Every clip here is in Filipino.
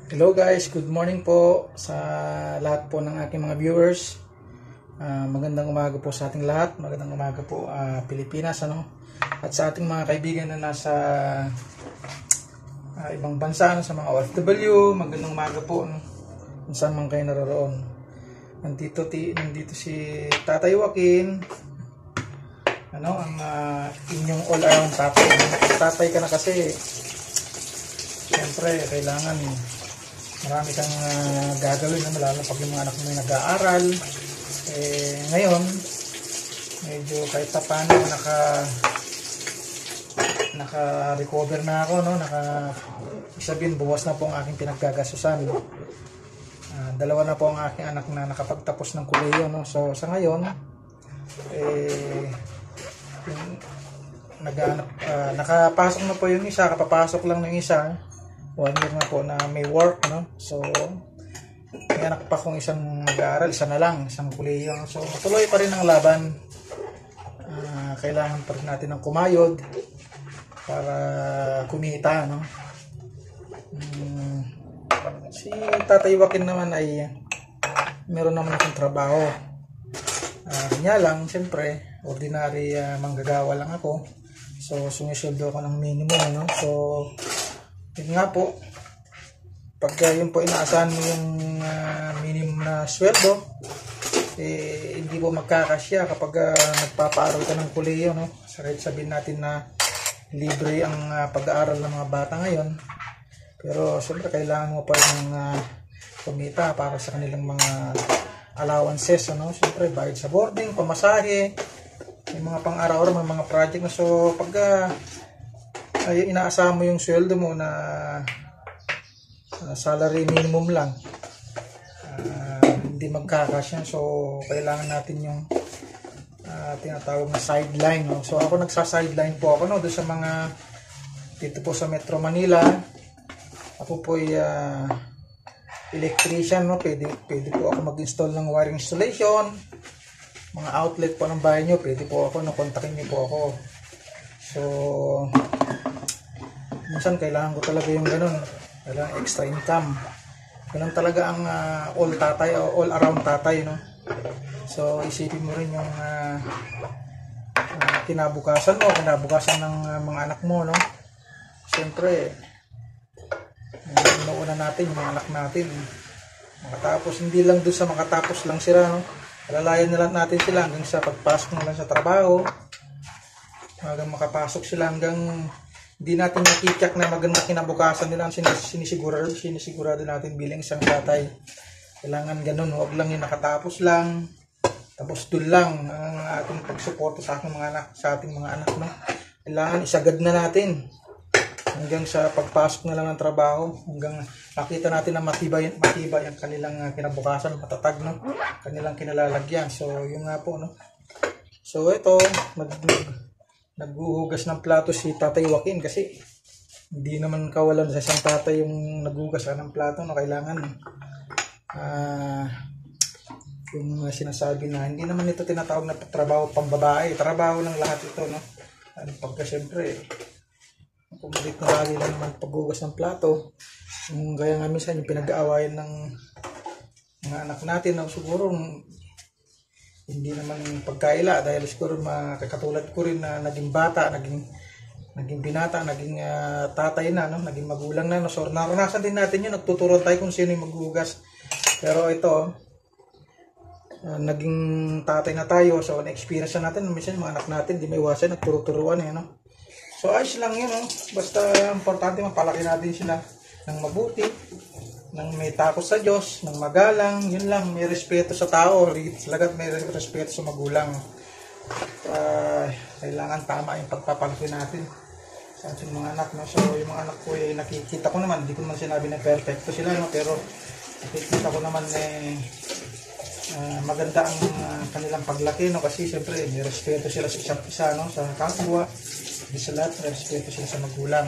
Hello guys, good morning po sa lahat po ng aking mga viewers. Magandang umaga po sa ating lahat. Magandang umaga po Pilipinas, ano? At sa ating mga kaibigan na nasa ibang bansa, sa mga OFW, magandang umaga po, ano? Kung saan man kayo naroroon. Nandito si Tatay Joaquin, ano, ang inyong all around tatay. Tatay ka na kasi, siyempre kailangan marami kang gagawin, lalo pag yung mga anak mo nag-aaral. Ngayon medyo kahit pa paano naka-recover na ako, no? Sabihin, buwas na po ang aking pinaggagastusan. Dalawa na po ang aking anak na nakapagtapos ng kolehiyo, no? So sa ngayon nakapasok na po yung isa, kapapasok lang ng isa. 1 year na po na may work, no? So may anak pa kong isang mag-aaral, isa na lang, isang kolehiyo. So tuloy pa rin ang laban. Kailangan pa rin natin ng kumayod para kumita, no? Si Tatay Joaquin naman ay meron naman akong trabaho. Kanya lang, siyempre ordinary manggagawa lang ako. So sumiseldo ako ng minimum, no? So yun nga po, pagka yun po inaasahan mo yung minimum na sweldo, hindi po magkakasya kapag nagpapaaral ka ng kolehiyo, no? Sabihin natin na libre ang pag-aaral ng mga bata ngayon, pero siyempre kailangan mo pa rin ng kumita para sa kanilang mga allowances, ano? Siyempre bayad sa boarding, pamasahe, may mga pang-araw-araw, may mga project na. So pagka inaasahan mo yung sweldo mo na salary minimum lang, hindi magkakasya. So kailangan natin yung tinatawag na sideline, no? So ako nagsa-sideline po ako, no, doon sa mga dito po sa Metro Manila. Ako po ay electrician, no? Pwede po ako mag-install ng wiring installation, mga outlet po ng bahay nyo, pwede po ako, no? Kontakin nyo po ako. So minsan kailangan ko talaga yung ganun, kailangan extra income. Ganun talaga ang all tatay o all around tatay, no? So isipin mo rin yung kinabukasan mo, kinabukasan ng mga anak mo, no? Siyempre inuuna natin yung mga anak natin makatapos, hindi lang doon sa makatapos lang sila, no? Alalayan na lang natin sila hanggang sa pagpasok na lang sa trabaho, hanggang makapasok sila, hanggang hindi natin nakikyak na maganda kinabukasan nila. Sinisigurado natin bilang isang tatay. Kailangan ganun, huwag lang yung nakatapos lang, tapos doon lang ang ating pagsuporta sa ating mga anak, no? Kailangan isagad na natin hanggang sa pagpasok na lang ng trabaho, hanggang makita natin na matibay ang kanilang kinabukasan, matatag, no? Kanilang kinalalagyan. So yun nga po, no? So ito, naghuhugas ng plato si Tatay Joaquin, kasi hindi naman kawalan sa isang tatay yung naghuhugas ng plato, no? Kailangan yung sinasabi na hindi naman ito tinatawag na trabaho pambabae, trabaho ng lahat ito, no? Pagka siyempre pumalit na lagi lang naman paghugas ng plato, gaya nga minsan yung pinag-aawayan ng mga anak natin, no? Siguro hindi naman pagkaila, dahil siguro makakatulad ko rin na naging bata, naging binata, naging tatay na, no? Naging magulang na, no? So naranasan din natin yun, nagtuturo tayo kung sino yung maghugas. Pero ito, naging tatay na tayo, so na-experience na natin, minsan mga anak natin di may iwasan, nagturo-turuan, no? So ayos lang yun, no? Basta importante mapalaki natin sila ng mabuti, ng may takot sa Diyos, ng magalang, yun lang, may respeto sa tao, talagang may respeto sa magulang. Kailangan tama yung pagpapalaki natin sa ating mga anak, no? So yung mga anak ko nakikita ko naman, hindi ko naman sinabi na perfecto sila, no? Pero nakikita ko naman maganda ang kanilang paglaki, no? Kasi siyempre may respeto sila sa isa't isa, no? Sa kapwa, di sa lahat, may respeto sila sa magulang.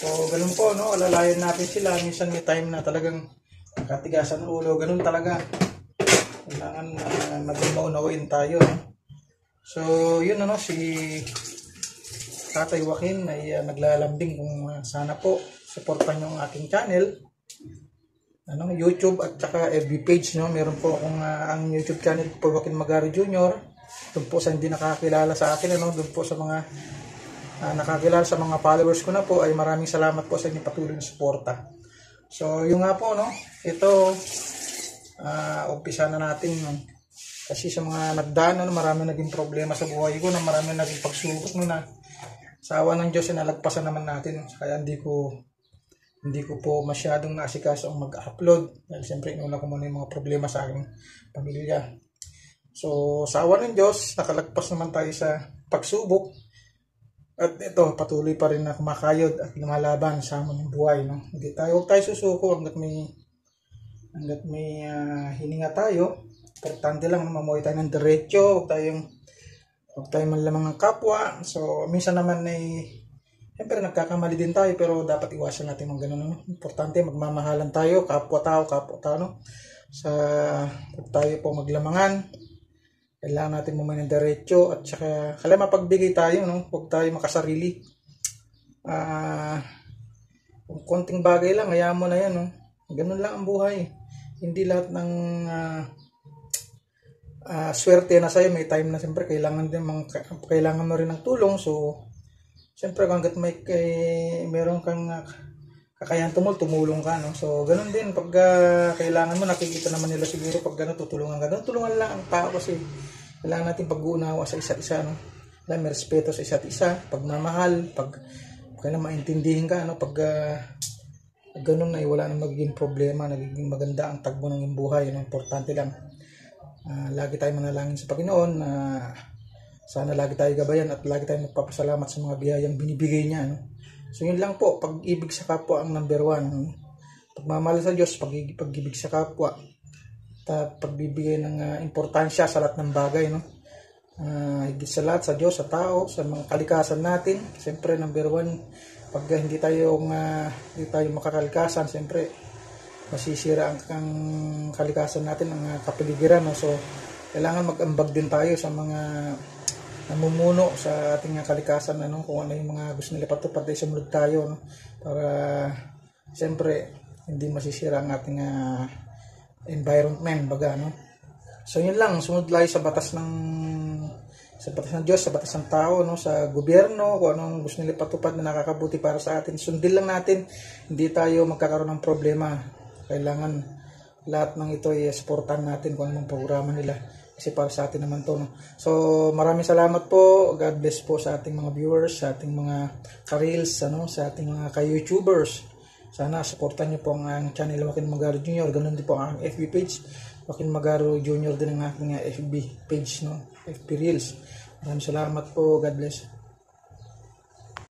So ganun po, no? Alalayan natin sila. Minsan may time na talagang katigasan ng ulo, ganun talaga. Kailangan maging maunawain tayo, no? So yun, ano, si Tatay Joaquin ay naglalambing kung sana po supportan yung aking channel YouTube at saka FB page, no. Meron po akong ang YouTube channel po, Joaquin Magaro Jr. Doon po sa hindi nakakilala sa akin, doon po sa mga nakakilala, sa mga followers ko na po, ay maraming salamat po sa inyong patuloy na suporta. So yung nga po, ito umpisa na natin, kasi sa mga nagdaan, marami naging problema sa buhay ko, marami naging pagsubok na sa awa ng Diyos, nalagpasan naman natin. Kaya hindi ko po masyadong naasikaso ang mag-upload, dahil siyempre inuna ko muna yung mga problema sa aking pamilya. So sa awa ng Diyos, nakalagpas naman tayo sa pagsubok, at ito, patuloy pa rin na kumakayod at lumalaban sa aming buhay, huwag tayo susuko hanggat may hininga tayo. Importante lang mamuhay tayo ng diretso, huwag tayong manlamang ng kapwa. So minsan naman siyempre nagkakamali din tayo, pero dapat iwasan natin ng ganun. Importante magmamahalan tayo, kapwa-tao. Huwag tayo po maglamangan. Kailangan natin mumahay ng diretso, at saka kailangan mapagbigay tayo, huwag tayo makasarili. Kung konting bagay lang, hayaan mo na yan, ganun lang ang buhay. Hindi lahat ng swerte na sa'yo, may time na siyempre kailangan mo rin ng tulong. So siyempre hanggat meron kang kakayahan tumulong ka, so ganun din pag kailangan mo, nakikita naman nila siguro pag gano'n tutulungan ka. Tulungan lang ang tao, kasi kailangan natin pag-uunawa sa isa't isa, may respeto sa isa't isa, pagmamahal, kailangan maintindihin ka, pag ganun na wala nang magiging problema, nagiging maganda ang tagbo ng iyong buhay. Importante lang lagi tayo manalangin sa Panginoon, sana lagi tayo gabayan at lagi tayo magpapasalamat sa mga biyayang binibigay niya. So yun lang po, pag-ibig sa kapwa ang number 1. Pagmamahal sa Diyos, pag-ibig sa kapwa, at pagbibigay ng importansya sa lahat ng bagay. Higit sa lahat, sa Diyos, sa tao, sa mga kalikasan natin. Siyempre number 1, pag hindi tayo makakalikasan, siyempre masisira ang kalikasan natin, ang kapaligiran. So kailangan mag-ambag din tayo sa mga namumuno sa ating kalikasan, kung ano yung mga gusto nila patupad, ay sumunod tayo, para siyempre hindi masisira ang ating environment, baga. So yun lang, sumunod tayo sa batas ng Diyos, sa batas ng tao, sa gobyerno, kung anong gusto nila patupad na nakakabuti para sa atin, sundin lang natin, hindi tayo magkakaroon ng problema. Kailangan lahat ng ito ay supportan natin kung anong programa nila, kasi para sa atin naman to. So maraming salamat po, God bless po sa ating mga viewers, sa ating mga ka-reels, sa ating mga ka-YouTubers. Sana supportan niyo po ang channel Joaquin Magaro Jr. Ganun din po ang FB page, Joaquin Magaro Jr. din ang aking FB page, FB Reels. Maraming salamat po, God bless.